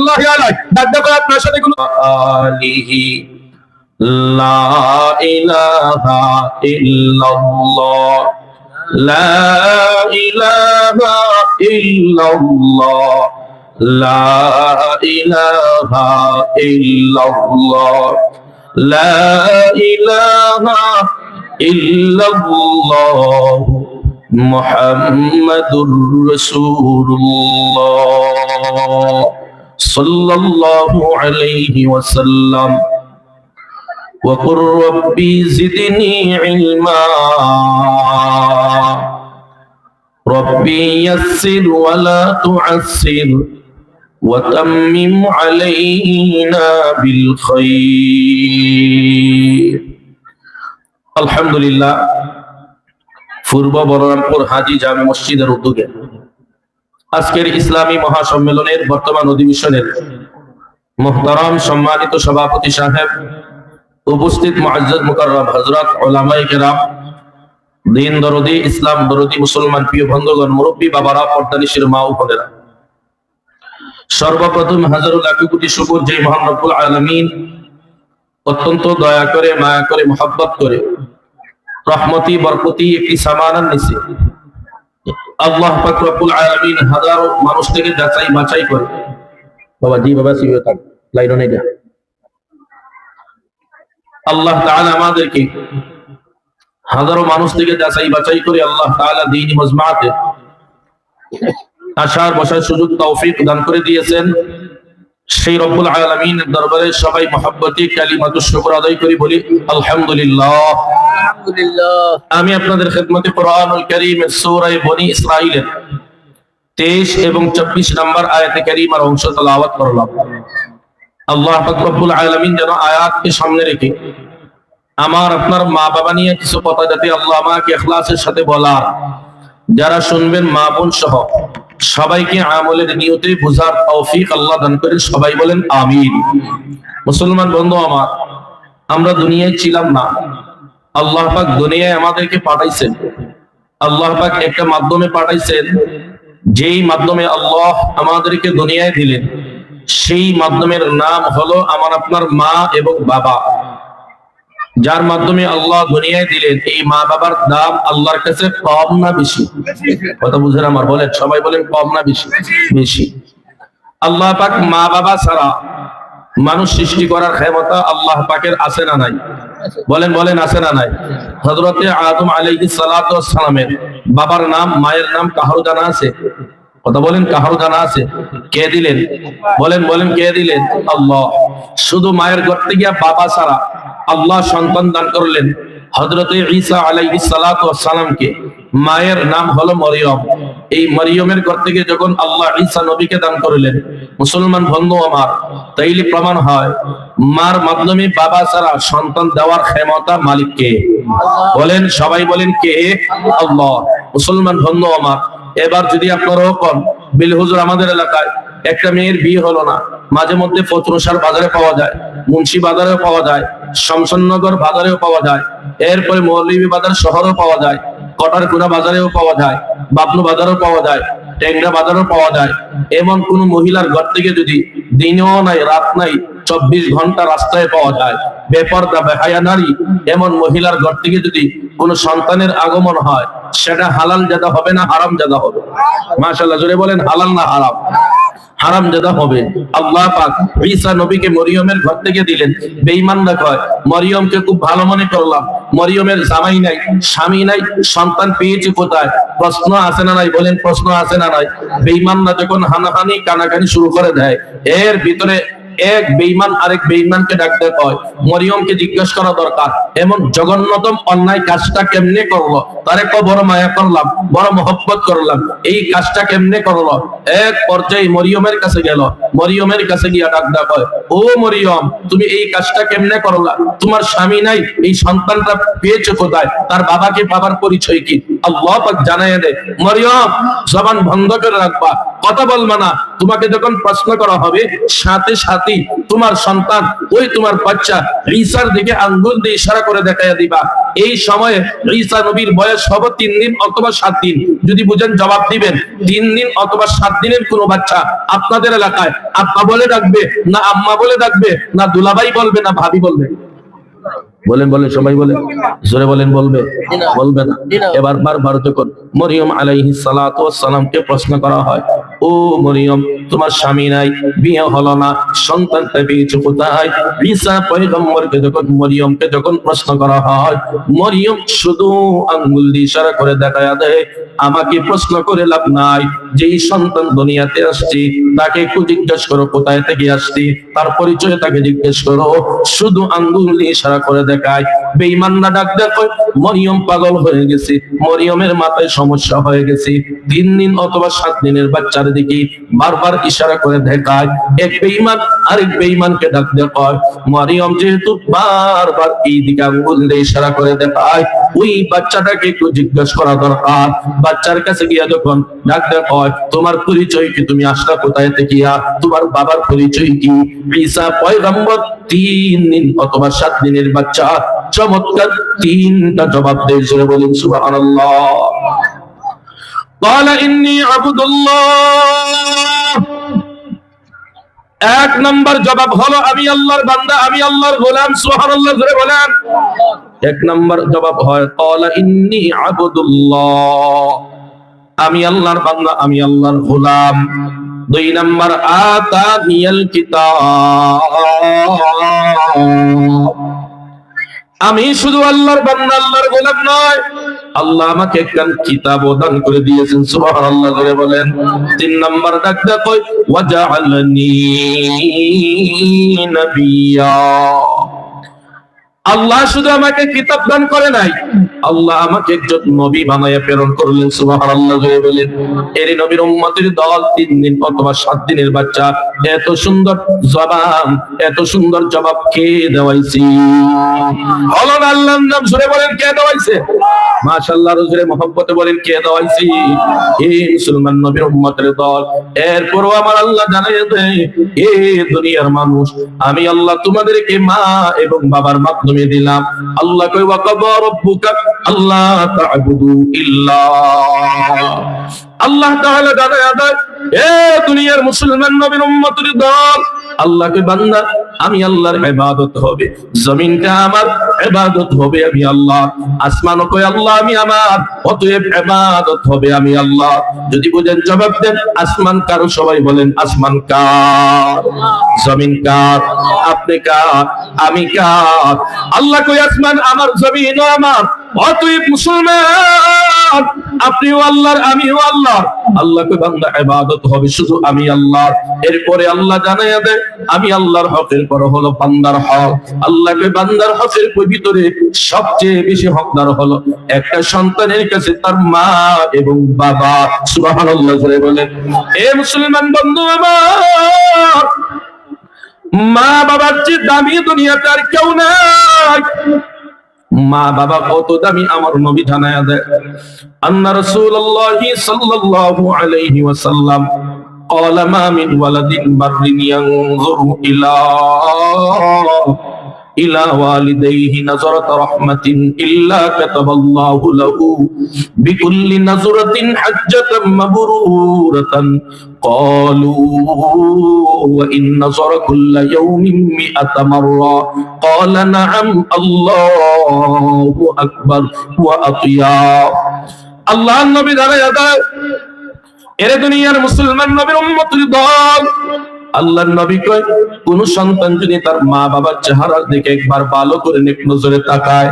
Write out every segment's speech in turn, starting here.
রাহমাতুল্লাহি আলাইহি ডাক করে আপনার সাথে কোন আলিহি লা ইলাহা ইল্লাল্লাহ লা ইলাহা ইল্লাল্লাহ লা ইলাহা ইল্লাল্লাহ লা ইলাহা ইল্লাল্লাহ মুহাম্মাদুর রাসূলুল্লাহ সাল্লাল্লাহু আলাইহি ওয়াসাল্লাম وقل ربي زدني علما ربي يسر ولا تعسر وتمم علينا بالخير الحمد لله পূর্ব বহরমপুর হাজী জামে মসজিদের উদ্যোগে আজকের ইসলামী মহাসম্মেলনের বর্তমান অধিবেশনের মুহতারাম সম্মানিত সভাপতি সাহেব, উপস্থিত মুআজ্জাজ মুকাররম হযরত উলামায়ে কেরাম, দিন দরদি, ইসলাম দরদি মুসলমান প্রিয় বন্ধুগণ, মুরব্বী বাবারা, পর্দানিশির মা ও বোনেরা, সর্বপ্রথম হাজারো লাখ কোটি শুকর যে মহান রব্বুল আলামিন অত্যন্ত দয়া করে, মায়া করে, মোহাব্বত করে, রহমতি বরকতি একটি সামানার নিচে আল্লাহ পাক রব্বুল আলামিন হাজারো মানুষ থেকে যাচাই বাছাই করে, বাবা জি বাবা সিও থাক লাইন নেই যা, আল্লাহ তাআলা আমাদেরকে হাজারো মানুষ থেকে যাচাই বাছাই করে আল্লাহ তাআলা দ্বীনি মজমাতে আসার বসার সুযোগ তৌফিক দান করে দিয়েছেন। সেই রব্বুল আলামিনের দরবারে সবাই মহব্বতি কালিমাতুশ শুকর আদায় করি, বলি আলহামদুলিল্লাহ। আমি আপনাদের খেদমতে কোরআনুল কারীমের সূরা বনী ইসরাঈলের 23 এবং 24 নম্বর আয়াতে কারীমার অংশ তেলাওয়াত করলাম। আল্লাহ পাক রব্বুল আলামিন যেন আয়াতকে সামনে রেখে আমার আপনার মা বাবা নিয়ে কিছু কথা যাতে আল্লাহ আমাকে ইখলাসের সাথে বলার, যারা শুনবেন মা বোন সহ সবাইকে আমলের নিয়তে বুঝার তৌফিক আল্লাহ দান করেন। সবাই বলেন আমিন। মুসলমান বন্ধু আমার, আমরা দুনিয়ায় ছিলাম না, আল্লাহ পাক দুনিয়ায় আমাদেরকে পাঠাইছেন। আল্লাহ পাক একটা মাধ্যমে পাঠাইছেন, যেই মাধ্যমে আল্লাহ আমাদেরকে দুনিয়ায় দিলেন, সেই মাধ্যমের নাম হলো আমার আপনার মা এবং বাবা। যার মাধ্যমে আল্লাহ দুনিয়ায় দিলেন, এই মা বাবার দাম আল্লাহর কাছে কম না বেশি? কথা বুঝেন আমার? বলেন সবাই, বলেন কম না বেশি? বেশি। আল্লাহ পাক মা বাবা ছাড়া মানুষ সৃষ্টি করার ক্ষমতা আল্লাহ পাকের আছে না নাই? বলেন বলেন আছে না নাই? হযরতে আদম আলাইহিস সালাতু ওয়াস সালামের বাবার নাম, মায়ের নাম কাহারো জানা আছে? কথা বলেন, কাহারো জানা আছে? কে দিলেন? বলেন বলেন কে দিলেন? আল্লাহ। শুধু মায়ের গর্তে গিয়া বাবা ছাড়া আল্লাহ সন্তান দান করলেন হযরতে ঈসা আলাইহিস সালাতু ওয়াস সালামকে। মায়ের নাম হলো মরিয়ম। এই মরিয়মের ঘর থেকে যখন আল্লাহ ঈসা নবীকে দান করলেন, মুসলমান বন্ধু আমার, তাইলে প্রমাণ হয় মার মাধ্যমে বাবা ছাড়া সন্তান দেওয়ার ক্ষমতা মালিক কে? বলেন সবাই, বলেন কে? আল্লাহ। মুসলমান বন্ধু আমার, এবার যদি আপনারাও কোন বিল হুজুর আমাদের এলাকায় একটা মেয়ের বিয়ে হলো না, মাঝে মধ্যে ফতরসার বাজারে পাওয়া যায়, মুন্সি বাজারেও পাওয়া যায়, শমশাননগর বাজারেও পাওয়া যায়, এরপরে মৌলভী বাজার শহরেও পাওয়া যায়, কটারকুনা বাজারেও পাওয়া যায়, বাবলু বাজারেও পাওয়া যায়, টেংরা বাজারেও পাওয়া যায়। এমন কোন মহিলার ঘর থেকে যদি দিনও নাই রাত নাই 24 ঘন্টা রাস্তায় পাওয়া যায়, বেপরদা বেহায়া নারী এমন মহিলার ঘর থেকে যদি কোন সন্তানের আগমন হয়, সেটা হালাল জাদা হবে না হারাম জাদা হবে? মাশাআল্লাহ, জোরে বলেন হালাল না হারাম? হারাম জাদা হবে। আল্লাহ পাক ঈসা নবীকে মরিয়মের ঘর থেকে দিলেন। বেঈমানরা কয় মরিয়মকে খুব ভালো মনে করলাম, মরিয়মের জামাই নাই, স্বামী নাই, সন্তান পেয়েছে কোথায়? প্রশ্ন আছে না নাই? বলেন প্রশ্ন আছে না নাই? বেঈমানরা যখন হানাহানি কানাকানি শুরু করে দেয়, এর ভিতরে এক বেঈমান আরেক বেঈমানকে ডাকতে কয়, মরিয়মকে জিজ্ঞেস করা দরকার এমন জঘন্যতম অন্যায় কাজটা কেমনে করলো? তারে বড় মায়া করলাম, বড় মহব্বত করলাম, এই কাজটা কেমনে করলো? এক পর্যায়ে মরিয়মের কাছে গেল, মরিয়মের কাছে গিয়া ডাকতে কয়, ও মরিয়ম, তুমি এই কাজটা কেমনে করলা? তোমার স্বামী নাই, এই সন্তানটা পেয়েছো কোথায়? তার বাবাকে, বাবার পরিচয় কি? আল্লাহ পাক জানাইয়া দেয়, মরিয়ম জবান বন্ধ করে রাখবা, কথা বলবা না। তোমাকে যখন প্রশ্ন করা হবে, সাথে সাথে রাত্রি তোমার সন্তান ওই তোমার বাচ্চা ঈসার দিকে আঙ্গুল দিয়ে ইশারা করে দেখাইয়া দিবা। এই সময়ে ঈসা নবীর বয়স হবে 3 দিন অথবা 7 দিন। যদি বুঝেন জবাব দিবেন। 3 দিন অথবা 7 দিনের কোনো বাচ্চা আপনাদের এলাকায় আব্বা বলে ডাকবে না আম্মা বলে ডাকবে না দুলাভাই বলবে না ভাবি বলবে? বলেন বলেন সবাই বলেন, জোরে বলেন। বলবে? বলবে না। এবার বারবার যখন মরিয়ম আলাইহিস সালাতু ওয়াস সালামকে প্রশ্ন করা হয়, ও মরিয়ম তোমার স্বামী নাই, বিয়ে হলো না, সন্তানটা পেয়েছো কোথায়? ঈসা পয়গম্বরকে যখন মরিয়মকে যখন প্রশ্ন করা হয়, মরিয়ম শুধু আঙ্গুল দিয়ে ইশারা করে দেখায়া দেয়, আমাকে প্রশ্ন করে লাভ নাই, যেই সন্তান দুনিয়াতে আসছে তাকে একটু জিজ্ঞেস করো কোথায় থেকে আসছে, তার পরিচয় তাকে জিজ্ঞেস করো। শুধু আঙ্গুল দিয়ে ইশারা করে দেখায়। বেঈমানরা ডাক দেখো মরিয়ম পাগল হয়ে গেছে, মরিয়মের মাথায় সমস্যা হয়ে গেছে। 3 দিন অথবা 7 দিনের বাচ্চার দিকে বারবার ইশারা করে দেখায়। এক বেঈমান আরেক বেঈমানকে ডাক দেখায়। মরিয়ম যেহেতু বারবার এই দিকে আঙ্গুল দিয়ে ইশারা করে দেখায়, ওই বাচ্চাটাকে একটু জিজ্ঞেস করা দরকার। বাচ্চার কাছে গিয়া যখন ডাক দেখায়, তোমার পরিচয় কি, তুমি আসলা কোথায় থেকে, তোমার বাবার পরিচয় কি? ঈসা পয়গম্বর 3 দিন অথবা 7 দিনের বাচ্চা চমৎকার 3টা জবাব দিয়েছে। বলেন সুবহানাল্লাহ। ক্বালা ইন্নী আবদুল্লাহ। 1 নম্বর জবাব হলো আমি আল্লাহর বান্দা, আমি আল্লাহর গোলাম। সুবহানাল্লাহ জোরে বলেন। 1 নম্বর জবাব হয় ক্বালা ইন্নী আবদুল্লাহ, আমি আল্লাহর বান্দা, আমি আল্লাহর গোলাম। 2 নম্বর আতানিয়াল কিতাব, আমি শুধু আল্লাহর বান্দা আল্লাহর গোলাম নয়, আল্লাহ আমাকে একখান কিতাব দান করে দিয়েছেন। সুবহানাল্লাহ করে বলেন। 3 নম্বর ডাক দেখো ওয়াজআলনি নাবিয়্যা, আল্লাহ শুধু আমাকে কিতাব দান করে নাই, আল্লাহ আমাকে একজন নবী বানায়া প্রেরণ করলেন। সুবহানাল্লাহ করে বলেন। এর নবীর উম্মতের দল 3 দিন অথবা 7 দিনের বাচ্চা এত সুন্দর জবাব, এত সুন্দর জবাব কে দেওয়াইছে? হলো না আল্লাহর নাম জোরে বলেন, কে দেওয়াইছে? মাশাআল্লাহ জোরে মহব্বতে বলেন, কে দেওয়াইছে? এই মুসলমান নবীর উম্মতের দল। এরপরও আমার আল্লাহ জানাইয়া দেয়, এ দুনিয়ার মানুষ, আমি আল্লাহ তোমাদেরকে মা এবং বাবার মাধ্যমে দিলাম। আল্লাহ কই ওয়া কাযা রাব্বুকা আল্লা তা'বুদু ইল্লা, আল্লাহ তাআলা জানায়া দেয়, এ দুনিয়ার মুসলমান নবীর উম্মতের দল, আল্লাহকে বান্দা আমি আল্লাহর ইবাদত হবে, জমিনটা আমার ইবাদত হবে আমি আল্লাহ, আসমানও কই আল্লাহ আমি আমার, অতএব ইবাদত হবে আমি আল্লাহ। যদি বুঝেন জবাব দেন, আসমান কার? সবাই বলেন আসমান কার? জমিন কার? আপনি কার? আমি কার? আল্লাহ কই আসমান আমার, জমিনও আমার, অতএব মুসলমান আপনিও আল্লাহর আমিও আল্লাহ। আল্লাহ কই বান্দা ইবাদত হবে শুধু আমি আল্লাহর। এরপরে আল্লাহ জানাইয়া দেয় আমি আল্লাহর হকের পর হলো বান্দার হক। আল্লাহ কই বান্দার হকের ভিতরে সবচেয়ে বেশি হকদার হলো একটা সন্তানের কাছে তার মা এবং বাবা। সুবহানাল্লাহ জোরে বলেন। এ মুসলমান বন্ধু আমার, মা বাবার চেয়ে দামি দুনিয়াতে আর কেউ নাই। মা বাবা কত দামি আমার নবী জানায়া দেয়। আন্না রাসূলুল্লাহ সাল্লাল্লাহু আলাইহি ওয়াসাল্লাম قال ما من ولد بر ينظر إلى والديه نظرة رحمة إلا كتب الله له بكل نظرة حجة مبرورة قالوا وإن نظر كل يوم 100 مرة قال نعم الله أكبر وأطيب। الله النبي জানায়া দেয়, এরে দুনিয়ার মুসলমান নবীর উম্মতের দল, আল্লাহর নবী কয় কোন সন্তান যদি তার মা বাবার চেহারার দিকে একবার ভালো করে নেক নজরে তাকায়,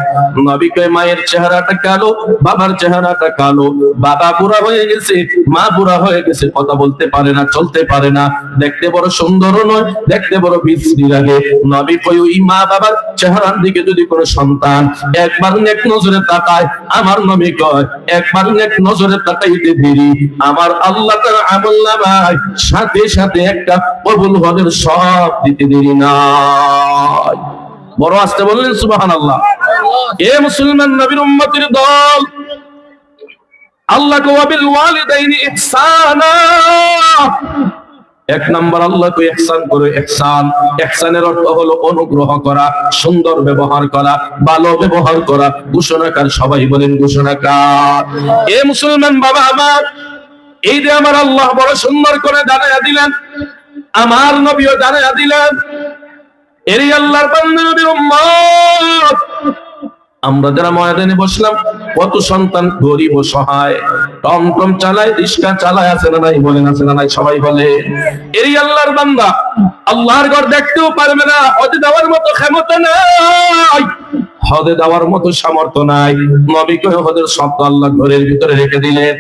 নবী কয় মায়ের চেহারাটা কালো, বাবার চেহারাটা কালো, বাবা বুড়া হয়ে গেছে, মা বুড়া হয়ে গেছে, কথা বলতে পারে না, চলতে পারে না, দেখতে বড় সুন্দরও নয়, দেখতে বড় বিশ্রী লাগে। নবী কয় ওই মা বাবার চেহারার দিকে যদি কোন সন্তান একবার নেক নজরে তাকায়, আমার নবী কয় একবার নেক নজরে তাকাইতে দেরি আমার আল্লাহ তাআলা আমলনামায় সাথে সাথে একটা কবুল হওয়ার সব দিতে দেরি নাই। বড় আস্তে বললেন সুবহানাল্লাহ। এ মুসলমান নবীর উম্মতের দল, আল্লাহ ওয়া বিল ওয়ালিদাইনি ইহসানা, এক নাম্বার আল্লাহকে ইহসান করো। ইহসানের অর্থ হলো অনুগ্রহ করা, সুন্দর ব্যবহার করা, ভালো ব্যবহার করা। ঘোষণাকার সবাই বলেন ঘোষণাকার। এ মুসলমান বাবা আমার, এই যে আমার আল্লাহ বড় সুন্দর করে জানাইয়া দিলেন, আমার নবীও জানাইয়া দিলেন, এরই আল্লাহর বান্দা নবীর উম্মত আমরা যারা ময়দানে বসলাম, কত সন্তান গরিব ও সহায়, টমটম চালায়, রিক্সা চালায়, আছে না নাই? বলেন আছে না নাই? সবাই বলে। এই আল্লাহর বান্দা আল্লাহর ঘর দেখতেও পারবে না, হজে দেওয়ার মতো ক্ষমতা নাই, হজে দেওয়ার মতো সামর্থ্য নাই। নবীকে হজের শব্দ আল্লাহ ঘরের ভিতরে রেখে দিলেন।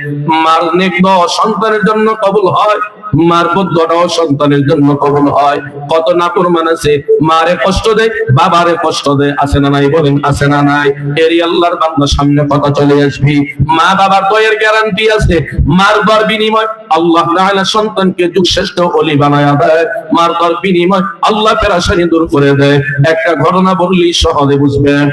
মার নেক সন্তানের জন্য কবুল হয়, মার বদটাও সন্তানের জন্য কবুল হয়। কত নাফরমান আছে, মারে কষ্ট দেয়, বাবারে কষ্ট দেয়, আছে না নাই? বলেন আছে না নাই? এরই আল্লাহর বান্দা সামনে কথা চলে আসবি, মা বাবার দয়ের গ্যারান্টি আছে। মার দর বিনিময় আল্লাহ তাআলা সন্তানকে যুগ শ্রেষ্ঠ ওলি বানায়া দেয়। মার দর বিনিময় আল্লাহ পেরেশানি দূর করে দেয়। একটা ঘটনা বললেই সহজে বুঝবেন।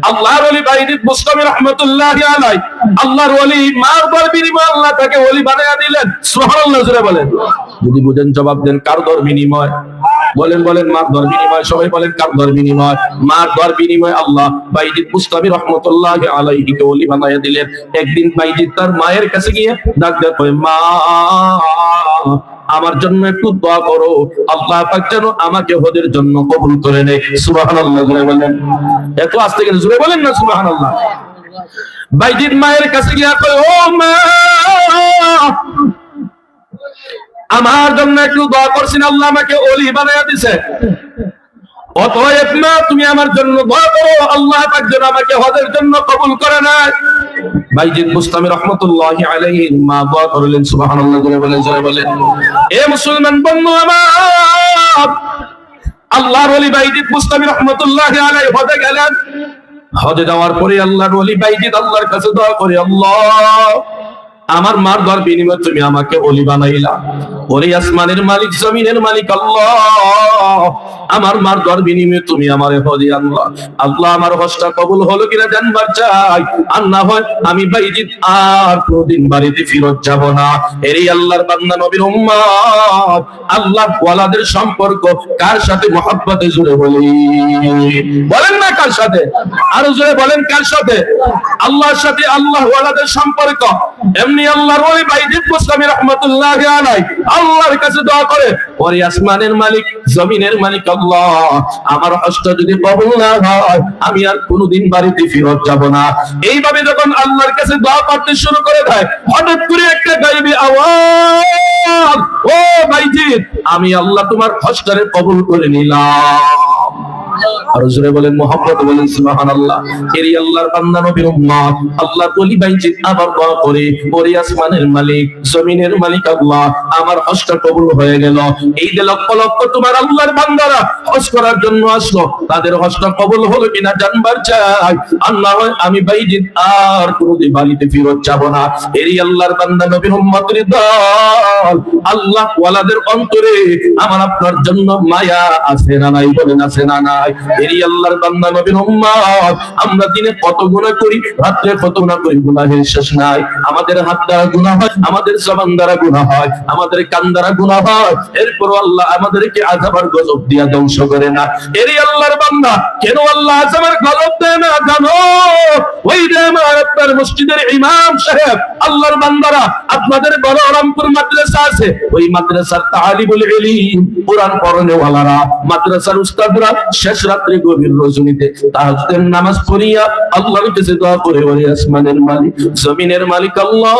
আল্লাহর ওলি বাইজিদ বুস্তামি রাহমাতুল্লাহি আলাইহি, আল্লাহর ওলি মার দর বিনিময় আল্লাহ তাকে ওলি বানায়া দিলেন। সুবহানাল্লাহ জোরে বলেন। যদি বুঝেন জবাব দেন। কার দর বিনিময়? বলেন বলেন। মার দর বিনিময়। সবাই বলেন কার দর বিনিময়? মার দর বিনিময় আল্লাহ বাইজিদ বুস্তামি রাহমাতুল্লাহি আলাইহি কে ওলি বানায়া দিলেন। একদিন বাইজিদ তার মায়ের কাছে গিয়ে ডাক দেয়, কয় মা আমার জন্য একটু দোয়া করো, আল্লাহ পাক যেন আমাকে হজের জন্য কবুল করে নেয়। সুবহানাল্লাহ জোরে বলেন। এত আস্তে করে জোরে বলেন না সুবহানাল্লাহ। বাইজিদ মায়ের কাছে গিয়ে কয়, ও মা আমার জন্য একটু দোয়া করছেন, আল্লাহ আমাকে ওলি বানায়া দিয়েছে, অতএব মা তুমি আমার জন্য দোয়া করো, আল্লাহ পাক যেন আমাকে হজের জন্য কবুল করে নেয়। বাইজিদ বুস্তামি রাহমাতুল্লাহি আলাইহি মা দোয়া করলেন। সুবহানাল্লাহ জোরে বলেন জোরে বলেন। এ মুসলমান বন্ধু আমার, আল্লাহর ওলি বাইজিদ বুস্তামি রাহমাতুল্লাহি আলাইহি হজে গেলেন। হজে যাওয়ার পরে আল্লাহর ওলি বাইজিদ আল্লাহর কাছে দোয়া করে, আল্লাহ আমার মার দর বিনিময়ে তুমি আমাকে ওলি বানাইলা। ওরে আসমানের মালিক, জমিনের মালিক আল্লাহ, আমার মার দর বিনিময়ে তুমি আমারে হজে আল্লাহ। আল্লাহ আমার হজটা কবুল হলো কিনা জানবার চাই, আর না হয় আমি বাইজিদ আর কোনদিন বাড়িতে ফিরত যাব না। এরই আল্লাহর বান্দা নবীর উম্মত, আল্লাহ ওয়ালাদের সম্পর্ক কার সাথে মহব্বতে জুড়ে বলি? বলেন না কার সাথে? আরো জোরে বলেন কার সাথে? আল্লাহর সাথে। আল্লাহ ওয়ালাদের সম্পর্ক এমনি আল্লাহর ওলি বাইজিদ বুস্তামি রাহমাতুল্লাহি আলাইহি আল্লাহর কাছে দোয়া করে, ওরে আসমানের মালিক, জমিনের মালিক আল্লাহ, আমার হজটা যদি কবুল না হয় আমি আর কোনদিন বাড়িতে ফিরত যাব না। এইভাবে যখন আল্লাহর কাছে দোয়া করতে শুরু করে দেয়, হঠাৎ করে একটা গায়বী আওয়াজ, ও বাইজিদ আমি আল্লাহ তোমার হজটারে কবুল করে নিলাম। আর জোরে বলেন মুহাম্মদ বলেন সুবহানাল্লাহ। এরই আল্লাহর বান্দা নবীর উম্মত আল্লাহর ওলি বাইজিদ আবার দোয়া করে, ওরে আসমানের মালিক, জমিনের মালিক আল্লাহ, আমার হজটা কবুল হয়ে গেল। এই যে লক্ষ লক্ষ তোমার আল্লাহর বান্দারা হজ করার জন্য আসলো, তাদের হজটা কবুল হলো কিনা জানবার চাই, আল্লাহ আমি বাইজিদ আর কোনদিন বাড়িতে ফিরত যাব না। এরই আল্লাহর বান্দা নবীর উম্মতের দল, আল্লাহ ওয়ালাদের অন্তরে আমার আপনার জন্য মায়া আছে না নাই? বলেন আছে না নাই? এরই আল্লাহর বান্দা নবীর উম্মত, আমরা দিনে কত গুনাহ করি, রাতে কত গুনাহ করি, গুনাহের শেষ নাই। আমাদের হাত দ্বারা গুনাহ হয়, আমাদের জবান দ্বারা গুনাহ হয়, আমাদের কান দ্বারা গুনাহ হয়, এরপর আল্লাহ আমাদেরকে আযাব আর গজব দিয়া ধ্বংস করে না। এরই আল্লাহর বান্দা, কেন আল্লাহ আযাব আর গজব দেয় না জানো? ওই যে আমার আপনার মসজিদের ইমাম সাহেব, আল্লাহর বান্দারা, আপনাদের বড় রামপুর মাদ্রাসা আছে, ওই মাদ্রাসার তালিবুল ইলম, কোরআন পড়ানো ওয়ালারা, মাদ্রাসার উস্তাদরা শেষ রাত্রে গভীর রজনীতে তাহাজ্জুদের নামাজ পড়িয়া আল্লাহর কাছে দোয়া করে, ওরে আসমানের মালিক, জমিনের মালিক আল্লাহ,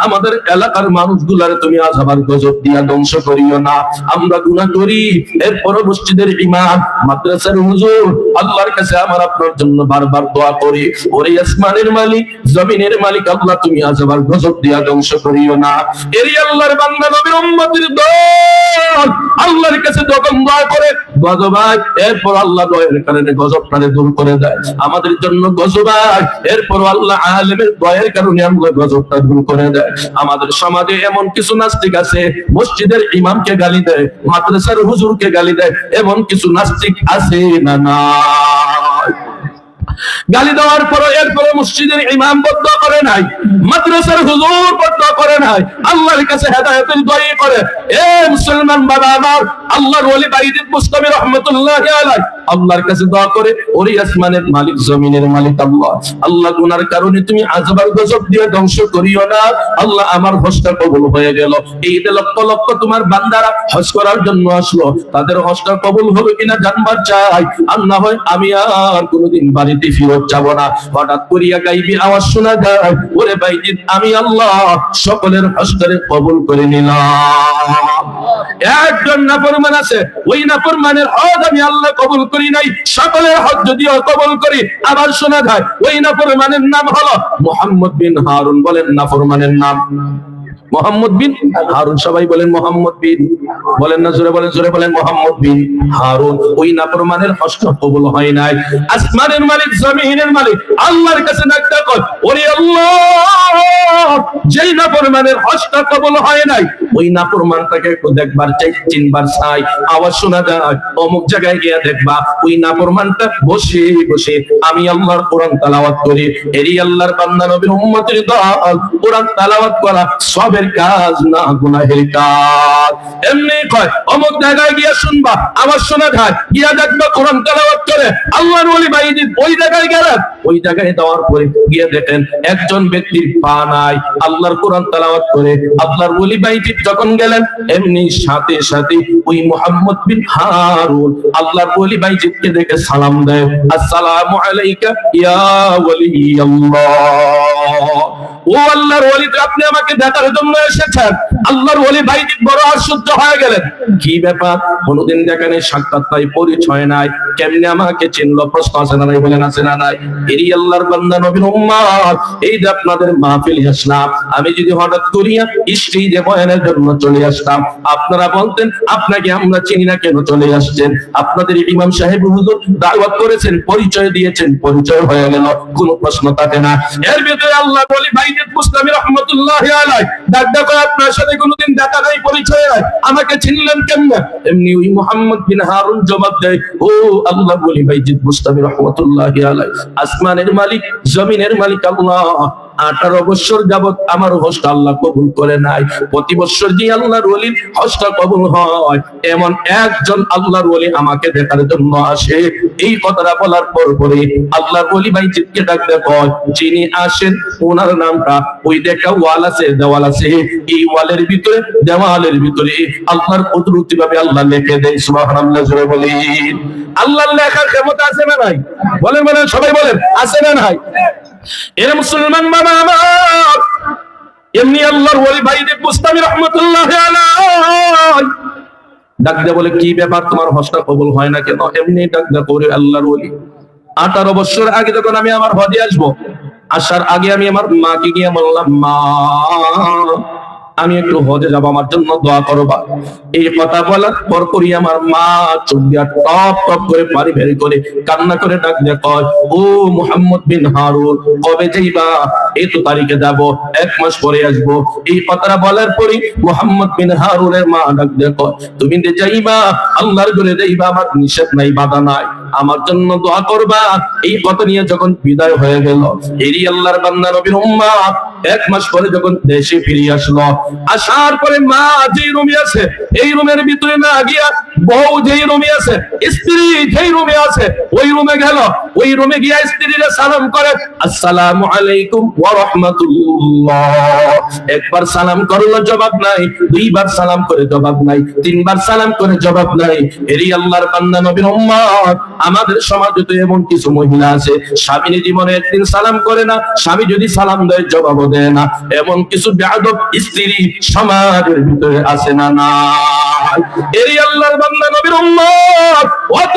আমাদের এলাকার মানুষগুলার তুমি আযাব আর গজব দিয়া ধ্বংস করিও না। আমরা গুনাহ করি, এরপর মসজিদের ইমাম, মাদ্রাসার হুজুর, আল্লাহর কাছে আমার আপনার জন্য বারবার দোয়া করি, ওরে আসমানের মালিক, জমিনের মালিক আল্লাহ, তুমি আযাব আর গজব দিয়া ধ্বংস করিও না। এরই আল্লাহর বান্দা নবীর উম্মতের দল আল্লাহর কাছে যখন দোয়া করে গজব হয়, এরপর আল্লাহ দয়ার কারণে গজবটাকে দূর করে দেয়। আমাদের জন্য গজব হয়, এরপর আল্লাহ আলেমের দয়ার কারণে আমরা গজবটা দূর করে দেয়। আমাদের সমাজে এমন কিছু নাস্তিক আছে, মসজিদের ইমামকে গালি দেয়, মাদ্রাসার হুজুরকে গালি দেয়, এমন কিছু নাস্তিক আছে না নাই? গালি দেওয়ার পরে এরপরে মসজিদের ইমাম বদদুয়া করে নাই, মাদ্রাসার হুজুর বদদুয়া করে নাই, আল্লাহর কাছে হেদায়েতের দোয়া করে। এ মুসলমান বাবা আমার, আল্লাহর ওলি বাইজিদ বুস্তামি রাহমাতুল্লাহি আলাইহি আল্লাহর কাছে দোয়া করে, ওরে আসমানের মালিক জমিনের মালিক আল্লাহ, আল্লাহ গুনার কারণে তুমি আযাব আর গজব দিয়ে ধ্বংস করিও না আল্লাহ। আমার হজটা কবুল হয়ে গেল, এই যে লক্ষ লক্ষ তোমার বান্দারা হজ করার জন্য আসলো, তাদের হজটা কবুল হলো কিনা জানবার চাই। আর না হয় আমি আর কোনোদিন বাড়িতে ফিরত যাব না। হঠাৎ করিয়া গাইবি আওয়াজ শোনা যায়, ওরে বাইজিদ আমি আল্লাহ সকলের হজটারে কবুল করে নিলাম। একজন নাফরমান আছে, ওই নাফরমানের হজ আমি আল্লাহ কবুল করি নাই, সকলের হজ যদিও কবুল করি। আবার শোনা যায় ওই নাফরমানের নাম হলো মুহাম্মদ বিন হারুন। বলেন নাফরমানের নাম মুহাম্মদ বিন হারুন। সবাই বলেন মুহাম্মদ বিন, বলেন না জোরে বলেন, জোরে বলেন মুহাম্মদ বিন হারুন। ওই নাফরমানের হজ কবুল হয় নাই। আসমানের মালিক জমিনের মালিক আল্লাহর কাছে ডাকতে কয়, ওরে আল্লাহ যেই নাফরমানের হজটা কবুল হয় নাই, ওই নাফরমানটাকে একটু দেখবার চাই, চিনবার চাই। আওয়াজ শোনা যায় অমুক জায়গায় গিয়ে দেখবা ওই নাফরমানটা বসে বসে আমি আল্লাহর কোরআন তেলাওয়াত করি। এরি আল্লাহর বান্দা নবীর উম্মতের দল, কোরআন তেলাওয়াত করা সবের কাজ না, গুনাহের কাজ। এমনি কয় অমুক জায়গায় গিয়ে শুনবা, আওয়াজ শোনা যায়, গিয়া দেখবা কোরআন তেলাওয়াত করে আল্লাহর ওলি বাইজিদ ওই জায়গায় গেলেন। ওই জায়গায় যাওয়ার পরে গিয়ে দেখেন একজন ব্যক্তির পা নাই, আল্লাহর কোরআন তেলাওয়াত করে আল্লাহর ওলি বাইজিদ যখন গেলেন, এমনি সাথে সাথে ওই মুহাম্মদ বিন হারুন আল্লাহর ওলি বাইজিদকে দেখে সালাম দেয়, আসসালামু আলাইকা ইয়া ওলি আল্লাহ। ও আল্লাহর ওলি, আপনি আমাকে দেখার জন্য এসেছেন? আল্লাহর ওলি বাইজিদ বড় আশ্চর্য হয়ে গেলেন, কি ব্যাপার, কোনদিন দেখা নেই, সাক্ষাৎ নাই, পরিচয় নাই, কেমনে আমাকে চিনলো? প্রশ্ন আছে না নাই? বলেন আছে না নাই? এরি আল্লাহর বান্দা নবীর উম্মত, এই যে আপনাদের মাহফিলে আসলাম, আমি যদি হঠাৎ করিয়া স্টেজে বয়ানের জন্য চলে আসতাম, আপনারা বলতেন আপনাকে আমরা চিনি না, কেন চলে আসছেন? আপনাদের ইমাম সাহেব হুজুর দাওয়াত করেছেন, পরিচয় দিয়েছেন, পরিচয় হয়ে গেল, কোনো প্রশ্ন থাকে না। এর ভিতরে আল্লাহ বলি বাইজিদ বুস্তামি রাহমাতুল্লাহি আলাইহি ডাকডা করে, আপনার সাথে কোনোদিন দেখা নাই, পরিচয় নাই, আমাকে চিনলেন কেমনে? এমনি ওই মুহাম্মদ বিন হারুন জবাব দেয়, ও আল্লাহ বলি বাইজিদ বুস্তামি রাহমাতুল্লাহি আলাইহি, আসমানের মালিক জমিনের মালিক আল্লাহ, 18 বছর যাবত আমার হজটা আল্লাহ কবুল করে নাই। প্রতি বছর যে আল্লাহর ওলির হজটা কবুল হয়, এমন একজন আল্লাহর ওলি আমাকে দেখার জন্য আসে। এই কথাটা বলার পরে আল্লাহর ওলি বাইজিদকে ডাকতে কয়, যিনি আসেন ওনার নামটা ওই দেখা ওয়াল আছে, দেওয়াল আছে, এই ওয়ালের ভিতরে দেওয়ালের ভিতরে আল্লাহর কুদরতি ভাবে আল্লাহ লিখে দেয়। সুবহানাল্লাহ, জোরে বলেন। আল্লাহর লেখার ক্ষমতা আছে না নাই? বলেন বলেন, সবাই বলেন, আছে না নাই? এর মুসলমান বাবা আমার, এমনি আল্লাহর ওলি বাইজিদ বুস্তামি রাহমাতুল্লাহি আলাইহি ডাক দিয়ে বলে, কি ব্যাপার, তোমার হজটা কবুল হয় না কেন? এমনি ডাক দিয়ে করে আল্লাহর ওলি, 18 বছর আগে যখন আমি আমার হজে আসবো, আসার আগে আমি আমার মাকে গিয়ে বললাম, মা আমি একটু হজে যাবো, আমার জন্য দোয়া করবা। এই কথা বলার পরপরই আমার মা চোখ দিয়া টপ টপ করে পানি বের করে কান্না করে ডাক দিয়ে কয়, ও মুহাম্মদ বিন হারুন, কবে যাইবা? এই তো তারিখে যাব, 1 মাস পরে আসবো। এই কথাটা বলার পরই মুহাম্মদ বিন হারুনের মা ডাক দিয়ে কয়, তুমি যে যাইবা আল্লাহর ঘরে যাইবা, আমার নিষেধ নাই, বাধা নাই, আমার জন্য দোয়া করবা। এই কথা নিয়ে যখন বিদায় হয়ে গেল, এরই আল্লাহর বান্দা নবীর উম্মত 1 মাস পরে যখন দেশে ফিরে আসলো, আসার পরে মা যে রুমে আছে, এই রুমের ভিতরে না গিয়া বউ যেই রুমে আছে, স্ত্রী যেই রুমে আছে, ওই রুমে গেল। ওই রুমে গিয়া স্ত্রীরে সালাম করে, আসসালামু আলাইকুম ওয়া রাহমাতুল্লাহ। একবার সালাম করলো, জবাব নাই। 2 বার সালাম করে জবাব নাই। 3 বার সালাম করে জবাব নাই। এরই আল্লাহর বান্দা নবীর উম্মত, আমাদের সমাজে তো এমন কিছু মহিলা আছে, স্বামী জীবনে একদিন সালাম করে না, স্বামী যদি সালাম দেয় জবাবও দেয় না। এমন কিছু বেয়াদব স্ত্রী সমাজের ভিতরে আছে না নাই? এরই আল্লাহর বান্দা নবীর উম্মত, অত